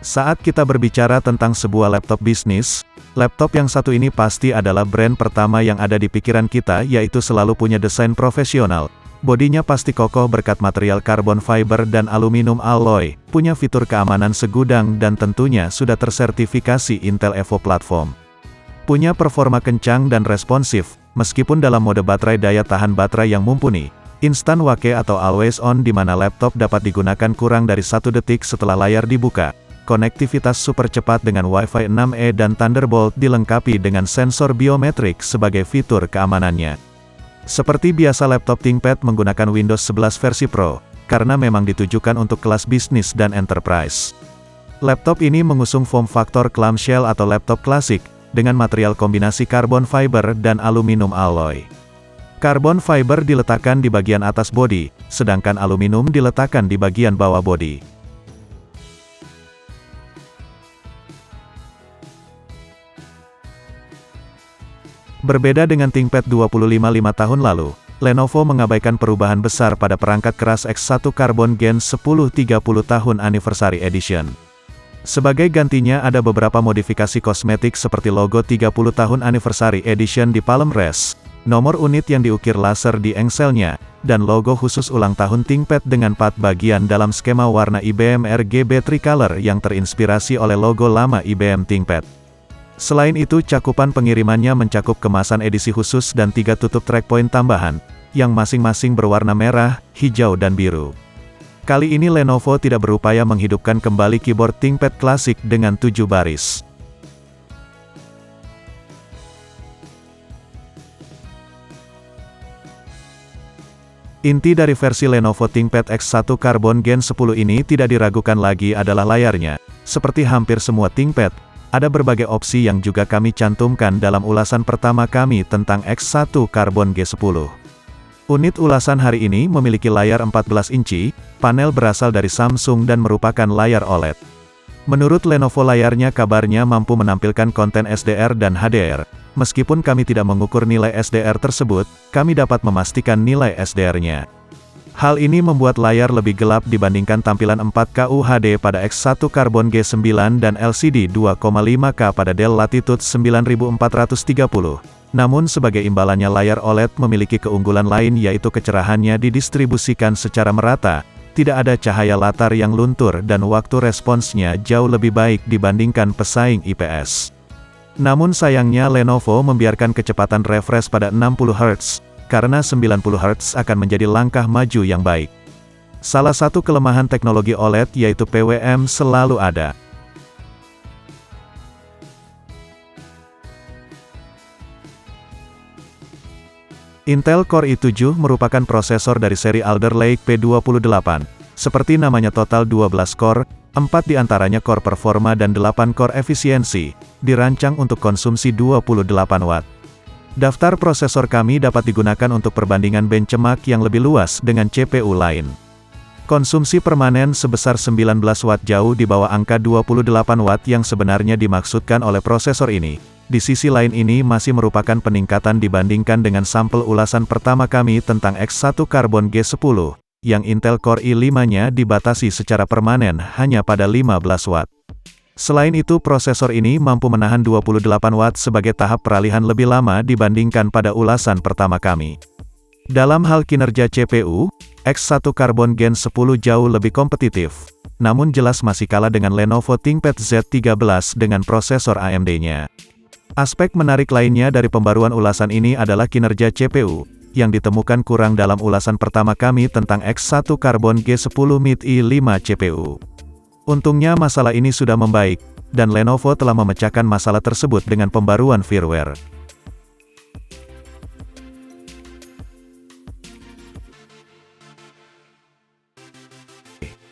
Saat kita berbicara tentang sebuah laptop bisnis, laptop yang satu ini pasti adalah brand pertama yang ada di pikiran kita, yaitu selalu punya desain profesional. Bodinya pasti kokoh berkat material karbon fiber dan aluminium alloy, punya fitur keamanan segudang dan tentunya sudah tersertifikasi Intel Evo Platform. Punya performa kencang dan responsif, meskipun dalam mode baterai daya tahan baterai yang mumpuni. Instant Wake atau Always On di mana laptop dapat digunakan kurang dari 1 detik setelah layar dibuka. Konektivitas super cepat dengan Wi-Fi 6E dan Thunderbolt dilengkapi dengan sensor biometrik sebagai fitur keamanannya. Seperti biasa laptop ThinkPad menggunakan Windows 11 versi Pro, karena memang ditujukan untuk kelas bisnis dan enterprise. Laptop ini mengusung form factor clamshell atau laptop klasik, dengan material kombinasi karbon fiber dan aluminium alloy. Karbon fiber diletakkan di bagian atas bodi, sedangkan aluminium diletakkan di bagian bawah bodi. Berbeda dengan ThinkPad 25 tahun lalu, Lenovo mengabaikan perubahan besar pada perangkat keras X1 Carbon Gen 10 30 tahun Anniversary Edition. Sebagai gantinya ada beberapa modifikasi kosmetik seperti logo 30 tahun Anniversary Edition di palm rest, nomor unit yang diukir laser di engselnya, dan logo khusus ulang tahun ThinkPad dengan 4 bagian dalam skema warna IBM RGB Tricolor yang terinspirasi oleh logo lama IBM ThinkPad. Selain itu cakupan pengirimannya mencakup kemasan edisi khusus dan 3 tutup trackpoint tambahan, yang masing-masing berwarna merah, hijau dan biru. Kali ini Lenovo tidak berupaya menghidupkan kembali keyboard ThinkPad klasik dengan 7 baris. Inti dari versi Lenovo ThinkPad X1 Carbon Gen 10 ini tidak diragukan lagi adalah layarnya. Seperti hampir semua ThinkPad, ada berbagai opsi yang juga kami cantumkan dalam ulasan pertama kami tentang X1 Carbon G10. Unit ulasan hari ini memiliki layar 14 inci, panel berasal dari Samsung dan merupakan layar OLED. Menurut Lenovo layarnya kabarnya mampu menampilkan konten SDR dan HDR. Meskipun kami tidak mengukur nilai SDR tersebut, kami dapat memastikan nilai SDR-nya. Hal ini membuat layar lebih gelap dibandingkan tampilan 4K UHD pada X1 Carbon G9 dan LCD 2,5K pada Dell Latitude 9430. Namun sebagai imbalannya layar OLED memiliki keunggulan lain yaitu kecerahannya didistribusikan secara merata, tidak ada cahaya latar yang luntur dan waktu responsnya jauh lebih baik dibandingkan pesaing IPS. Namun sayangnya Lenovo membiarkan kecepatan refresh pada 60 Hz. Karena 90 Hz akan menjadi langkah maju yang baik. Salah satu kelemahan teknologi OLED yaitu PWM selalu ada. Intel Core i7 merupakan prosesor dari seri Alder Lake P28. Seperti namanya total 12 core, 4 diantaranya core performa dan 8 core efisiensi, dirancang untuk konsumsi 28 Watt. Daftar prosesor kami dapat digunakan untuk perbandingan benchmark yang lebih luas dengan CPU lain. Konsumsi permanen sebesar 19 Watt jauh di bawah angka 28 Watt yang sebenarnya dimaksudkan oleh prosesor ini. Di sisi lain ini masih merupakan peningkatan dibandingkan dengan sampel ulasan pertama kami tentang X1 Carbon G10, yang Intel Core i5-nya dibatasi secara permanen hanya pada 15 Watt. Selain itu prosesor ini mampu menahan 28 Watt sebagai tahap peralihan lebih lama dibandingkan pada ulasan pertama kami. Dalam hal kinerja CPU, X1 Carbon Gen 10 jauh lebih kompetitif, namun jelas masih kalah dengan Lenovo ThinkPad Z13 dengan prosesor AMD-nya. Aspek menarik lainnya dari pembaruan ulasan ini adalah kinerja CPU, yang ditemukan kurang dalam ulasan pertama kami tentang X1 Carbon G10 Mid i5 CPU. Untungnya masalah ini sudah membaik, dan Lenovo telah memecahkan masalah tersebut dengan pembaruan firmware.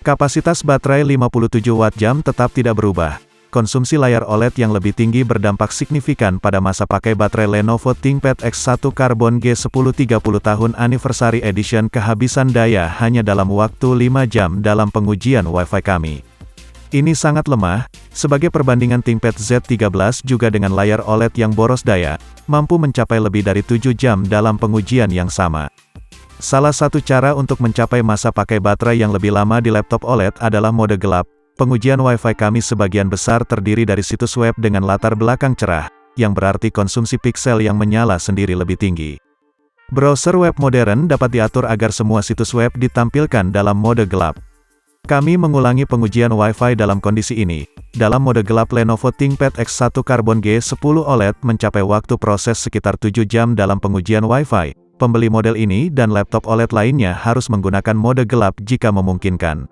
Kapasitas baterai 57 Wh tetap tidak berubah. Konsumsi layar OLED yang lebih tinggi berdampak signifikan pada masa pakai baterai Lenovo ThinkPad X1 Carbon G10 30 tahun Anniversary Edition kehabisan daya hanya dalam waktu 5 jam dalam pengujian Wi-Fi kami. Ini sangat lemah, sebagai perbandingan ThinkPad Z13 juga dengan layar OLED yang boros daya, mampu mencapai lebih dari 7 jam dalam pengujian yang sama. Salah satu cara untuk mencapai masa pakai baterai yang lebih lama di laptop OLED adalah mode gelap, Pengujian Wi-Fi kami sebagian besar terdiri dari situs web dengan latar belakang cerah, yang berarti konsumsi piksel yang menyala sendiri lebih tinggi. Browser web modern dapat diatur agar semua situs web ditampilkan dalam mode gelap. Kami mengulangi pengujian Wi-Fi dalam kondisi ini. Dalam mode gelap Lenovo ThinkPad X1 Carbon G10 OLED mencapai waktu proses sekitar 7 jam dalam pengujian Wi-Fi. Pembeli model ini dan laptop OLED lainnya harus menggunakan mode gelap jika memungkinkan.